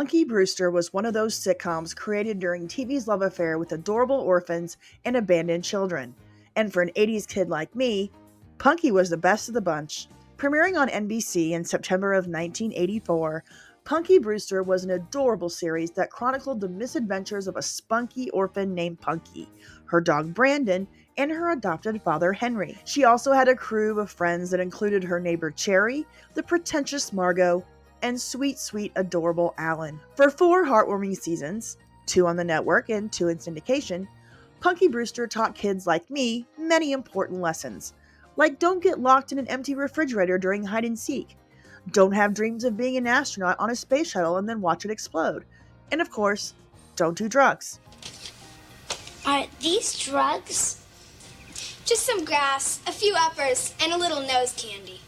Punky Brewster was one of those sitcoms created during TV's love affair with adorable orphans and abandoned children. And for an 80s kid like me, Punky was the best of the bunch. Premiering on NBC in September of 1984, Punky Brewster was an adorable series that chronicled the misadventures of a spunky orphan named Punky, her dog Brandon, and her adopted father Henry. She also had a crew of friends that included her neighbor Cherry, the pretentious Margot, and sweet, adorable Alan. For 4 heartwarming seasons, 2 on the network and 2 in syndication, Punky Brewster taught kids like me many important lessons. Like don't get locked in an empty refrigerator during hide and seek. Don't have dreams of being an astronaut on a space shuttle and then watch it explode. And of course, don't do drugs. Are these drugs? Just some grass, a few uppers, and a little nose candy.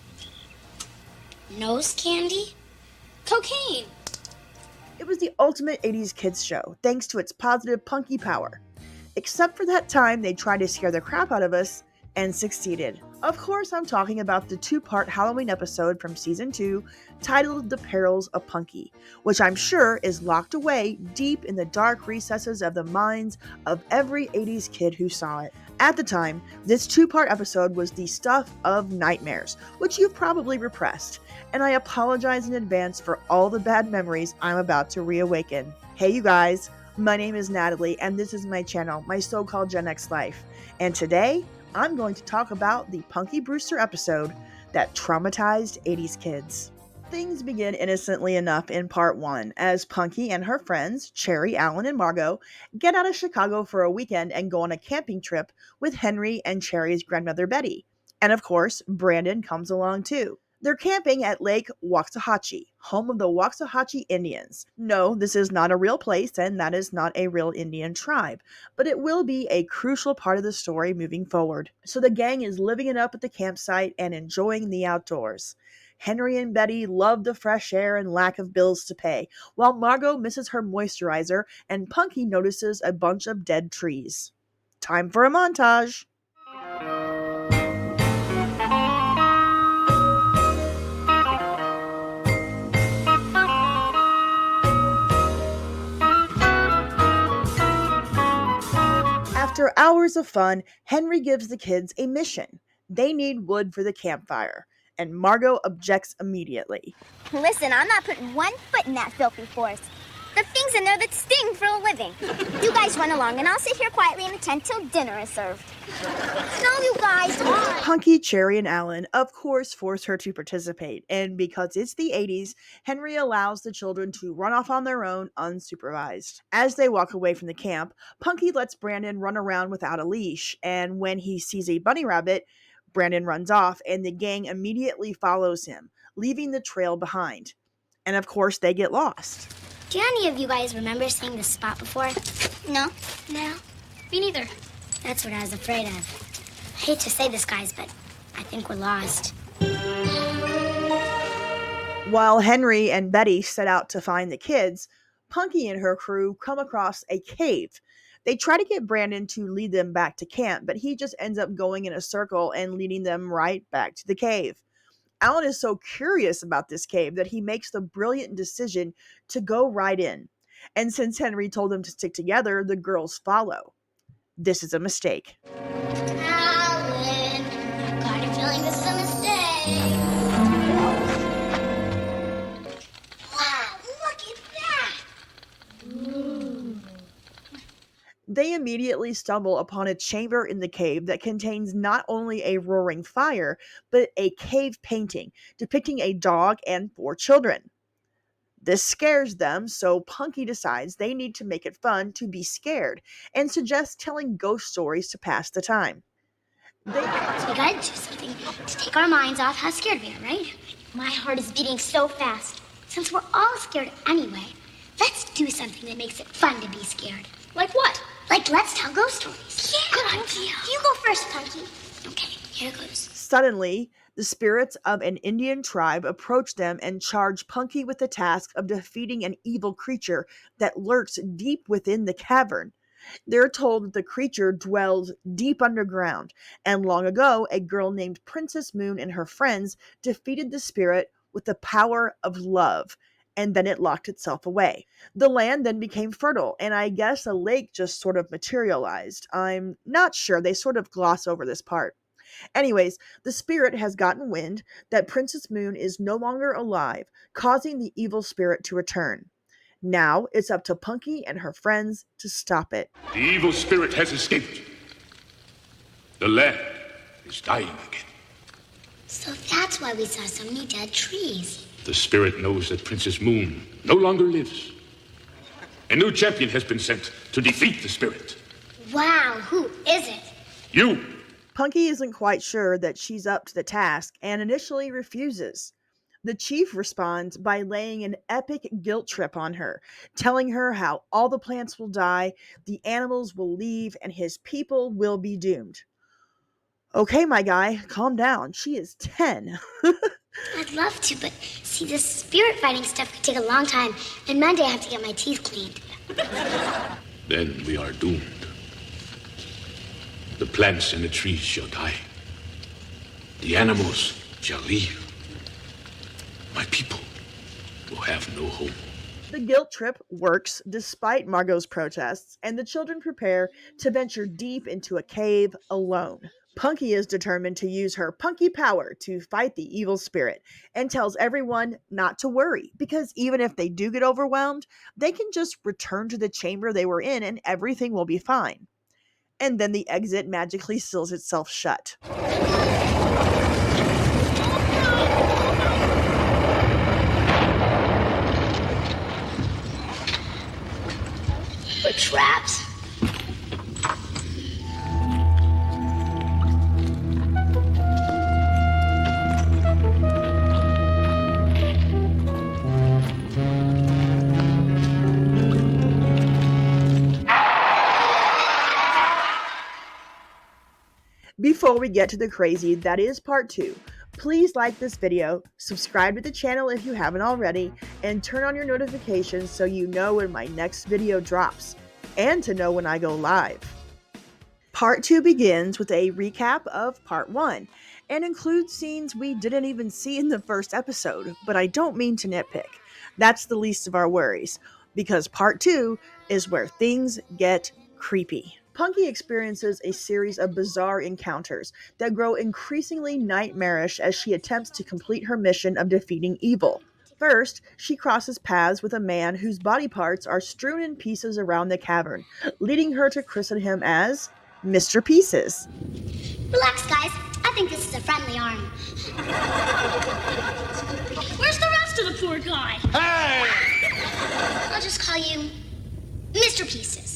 Nose candy? Cocaine. It was the ultimate 80s kids show, thanks to its positive punky power. Except for that time they tried to scare the crap out of us, and succeeded. Of course, I'm talking about the 2-part Halloween episode from season 2 titled The Perils of Punky, which I'm sure is locked away deep in the dark recesses of the minds of every 80s kid who saw it. At the time, this 2-part episode was the stuff of nightmares, which you've probably repressed, and I apologize in advance for all the bad memories I'm about to reawaken. Hey you guys, my name is Natalie, and this is my channel, my so-called Gen X life, and today, I'm going to talk about the Punky Brewster episode that traumatized 80s kids. Things begin innocently enough in part 1 as Punky and her friends, Cherry, Alan, and Margot, get out of Chicago for a weekend and go on a camping trip with Henry and Cherry's grandmother Betty. And of course, Brandon comes along too. They're camping at Lake Waxahachie, home of the Waxahachie Indians. No, this is not a real place, and that is not a real Indian tribe, but it will be a crucial part of the story moving forward. So the gang is living it up at the campsite and enjoying the outdoors. Henry and Betty love the fresh air and lack of bills to pay, while Margot misses her moisturizer and Punky notices a bunch of dead trees. Time for a montage. After hours of fun, Henry gives the kids a mission. They need wood for the campfire, and Margot objects immediately. Listen, I'm not putting one foot in that filthy forest. The things in there that sting for a living. You guys run along, and I'll sit here quietly in the tent till dinner is served. No, you guys, come on. Punky, Cherry, and Alan, of course, force her to participate, and because it's the 80s, Henry allows the children to run off on their own, unsupervised. As they walk away from the camp, Punky lets Brandon run around without a leash, and when he sees a bunny rabbit, Brandon runs off, and the gang immediately follows him, leaving the trail behind. And of course, they get lost. Do any of you guys remember seeing this spot before? No. No? Me neither. That's what I was afraid of. I hate to say this, guys, but I think we're lost. While Henry and Betty set out to find the kids, Punky and her crew come across a cave. They try to get Brandon to lead them back to camp, but he just ends up going in a circle and leading them right back to the cave. Alan is so curious about this cave that he makes the brilliant decision to go right in. And since Henry told them to stick together, the girls follow. This is a mistake. Alan, got a feeling this is a mistake. Wow, look at that. They immediately stumble upon a chamber in the cave that contains not only a roaring fire, but a cave painting depicting a dog and 4 children. This scares them, so Punky decides they need to make it fun to be scared and suggests telling ghost stories to pass the time. So we gotta do something to take our minds off how scared we are, right? My heart is beating so fast. Since we're all scared anyway, let's do something that makes it fun to be scared. Like what? Like, let's tell ghost stories. Yeah, good idea. You go first, Punky. Okay, here goes. Suddenly, the spirits of an Indian tribe approach them and charge Punky with the task of defeating an evil creature that lurks deep within the cavern. They're told that the creature dwells deep underground, and long ago, a girl named Princess Moon and her friends defeated the spirit with the power of love, and then it locked itself away. The land then became fertile, and I guess a lake just sort of materialized. I'm not sure, they sort of gloss over this part. Anyways, the spirit has gotten wind that Princess Moon is no longer alive, causing the evil spirit to return. Now it's up to Punky and her friends to stop it. The evil spirit has escaped. The land is dying again. So that's why we saw so many dead trees. The spirit knows that Princess Moon no longer lives. A new champion has been sent to defeat the spirit. Wow, who is it? You! Punky isn't quite sure that she's up to the task and initially refuses. The chief responds by laying an epic guilt trip on her, telling her how all the plants will die, the animals will leave, and his people will be doomed. Okay, my guy, calm down. She is 10. I'd love to, but see, this spirit fighting stuff could take a long time, and Monday I have to get my teeth cleaned. Then we are doomed. The plants and the trees shall die. The animals shall leave. My people will have no home. The guilt trip works despite Margot's protests, and the children prepare to venture deep into a cave alone. Punky is determined to use her punky power to fight the evil spirit and tells everyone not to worry because even if they do get overwhelmed, they can just return to the chamber they were in and everything will be fine. And then the exit magically seals itself shut. The traps? Before we get to the crazy that is part 2, please like this video, subscribe to the channel if you haven't already, and turn on your notifications so you know when my next video drops, and to know when I go live. Part 2 begins with a recap of Part 1, and includes scenes we didn't even see in the first episode, but I don't mean to nitpick. That's the least of our worries, because Part 2 is where things get creepy. Punky experiences a series of bizarre encounters that grow increasingly nightmarish as she attempts to complete her mission of defeating evil. First, she crosses paths with a man whose body parts are strewn in pieces around the cavern, leading her to christen him as Mr. Pieces. Relax, guys. I think this is a friendly arm. Where's the rest of the poor guy? Hey! I'll just call you Mr. Pieces.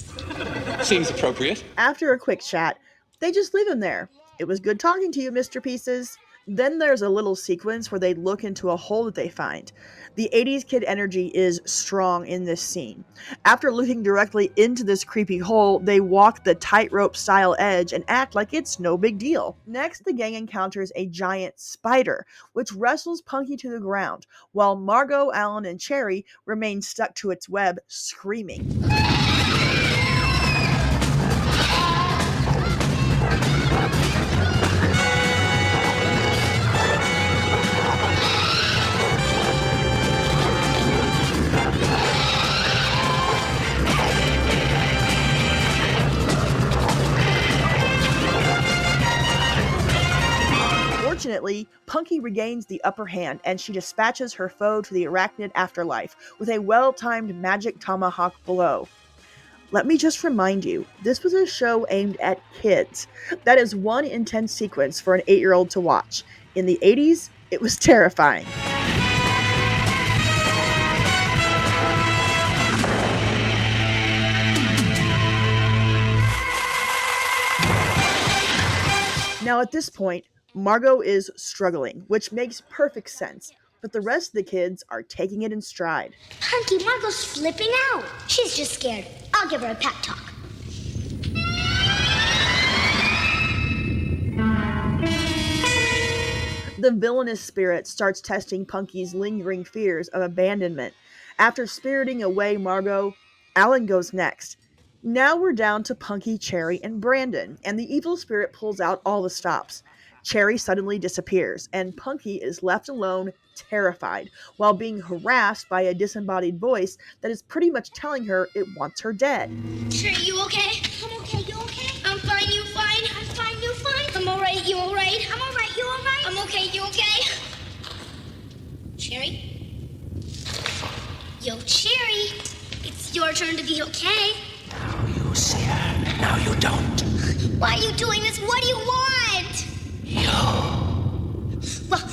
Seems appropriate. After a quick chat, they just leave him there. It was good talking to you, Mr. Pieces. Then there's a little sequence where they look into a hole that they find. The 80s kid energy is strong in this scene. After looking directly into this creepy hole, they walk the tightrope style edge and act like it's no big deal. Next, the gang encounters a giant spider, which wrestles Punky to the ground, while Margot, Alan, and Cherry remain stuck to its web, screaming. Fortunately, Punky regains the upper hand and she dispatches her foe to the arachnid afterlife with a well-timed magic tomahawk blow. Let me just remind you, this was a show aimed at kids. That is one intense sequence for an 8-year-old to watch. In the 80s, it was terrifying. Now at this point, Margot is struggling, which makes perfect sense, but the rest of the kids are taking it in stride. Punky, Margot's flipping out. She's just scared. I'll give her a pep talk. The villainous spirit starts testing Punky's lingering fears of abandonment. After spiriting away Margot, Alan goes next. Now we're down to Punky, Cherry, and Brandon, and the evil spirit pulls out all the stops. Cherry suddenly disappears, and Punky is left alone, terrified while being harassed by a disembodied voice that is pretty much telling her it wants her dead. Sure, you okay? I'm okay, you okay? I'm fine, you fine? I'm fine, you fine? I'm alright, you alright? I'm alright, you alright? I'm okay, you okay? Cherry? Yo, Cherry, it's your turn to be okay. Now you see her, and now you don't. Why are you doing this? What do you want? You. Well,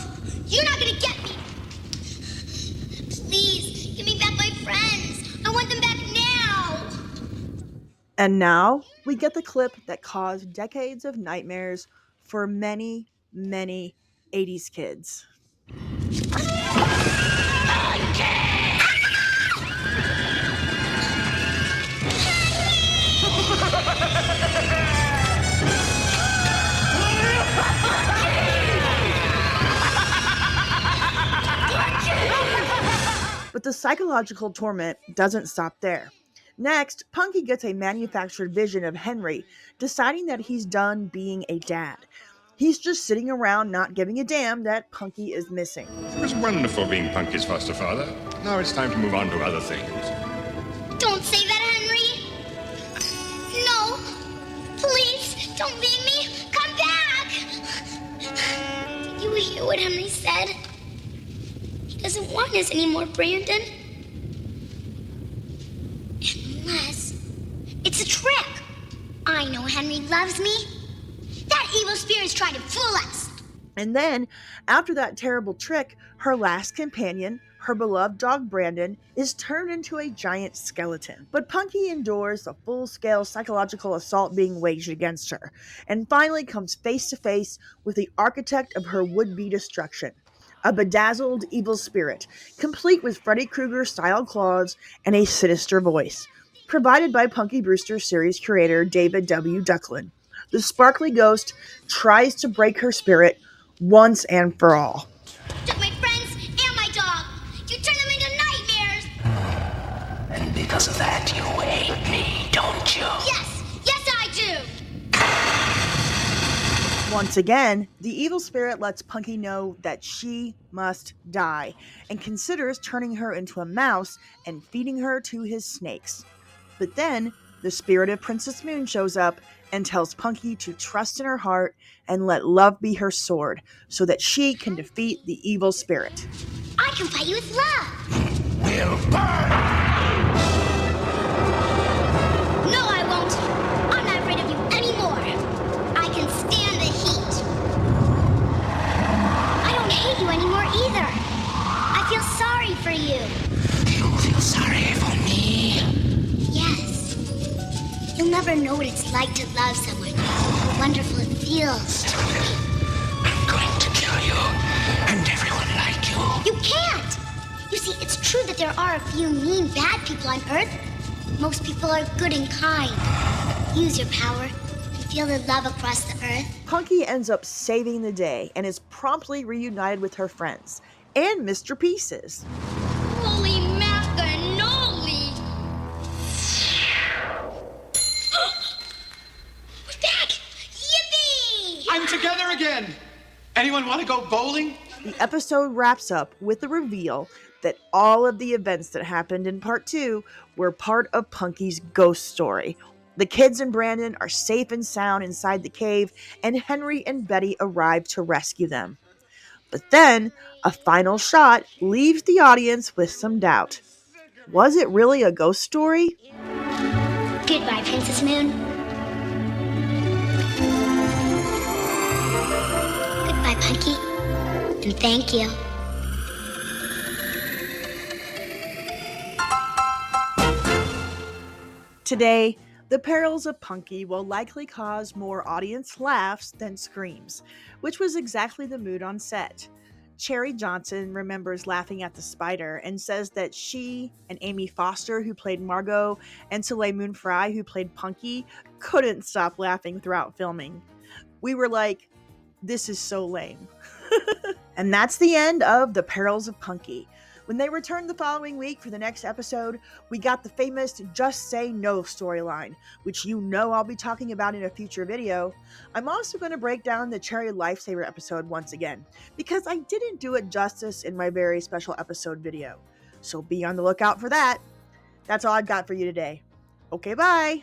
you're not gonna get me. Please, give me back my friends. I want them back now. And now we get the clip that caused decades of nightmares for many, many 80s kids. But the psychological torment doesn't stop there. Next, Punky gets a manufactured vision of Henry, deciding that he's done being a dad. He's just sitting around not giving a damn that Punky is missing. It was wonderful being Punky's foster father. Now it's time to move on to other things. Don't say that, Henry. No. Please, don't leave me. Come back. Did you hear what Henry said? He doesn't want us anymore, Brandon. Unless it's a trick. I know Henry loves me. That evil spirit's trying to fool us. And then, after that terrible trick, her last companion, her beloved dog Brandon, is turned into a giant skeleton. But Punky endures the full-scale psychological assault being waged against her, and finally comes face to face with the architect of her would-be destruction. A bedazzled evil spirit, complete with Freddy Krueger-style claws and a sinister voice. Provided by Punky Brewster series creator David W. Ducklin. The sparkly ghost tries to break her spirit once and for all. Took my friends and my dog. You turned them into nightmares. And because of that, you hate me, don't you? Yes, I do. Once again, the evil spirit lets Punky know that she must die, and considers turning her into a mouse and feeding her to his snakes. But then, the spirit of Princess Moon shows up and tells Punky to trust in her heart and let love be her sword, so that she can defeat the evil spirit. I can fight you with love. We'll burn! No, I won't. I'm not afraid of you anymore. I can stand the heat. I don't hate you anymore either. I feel sorry for you. You feel sorry for me? Yes. You'll never know what it's like to love someone. How wonderful it feels. I'm going to kill you, and everyone like you. You can't! You see, it's true that there are a few mean, bad people on Earth. Most people are good and kind. Use your power and feel the love across the Earth. Punky ends up saving the day and is promptly reunited with her friends and Mr. Pieces. Holy macanoli! We're back! Yippee! I'm together again. Anyone want to go bowling? The episode wraps up with the reveal that all of the events that happened in part 2 were part of Punky's ghost story. The kids and Brandon are safe and sound inside the cave, and Henry and Betty arrive to rescue them. But then, a final shot leaves the audience with some doubt. Was it really a ghost story? Goodbye, Princess Moon. Goodbye, Punky. And thank you. Today, the Perils of Punky will likely cause more audience laughs than screams, which was exactly the mood on set. Cherry Johnson remembers laughing at the spider and says that she and Amy Foster, who played Margot, and Soleil Moon Frye, who played Punky, couldn't stop laughing throughout filming. We were like, this is so lame. And that's the end of The Perils of Punky. When they return the following week for the next episode, we got the famous Just Say No storyline, which you know I'll be talking about in a future video. I'm also going to break down the Cherry Lifesaver episode once again, because I didn't do it justice in my very special episode video. So be on the lookout for that. That's all I've got for you today. Okay, bye!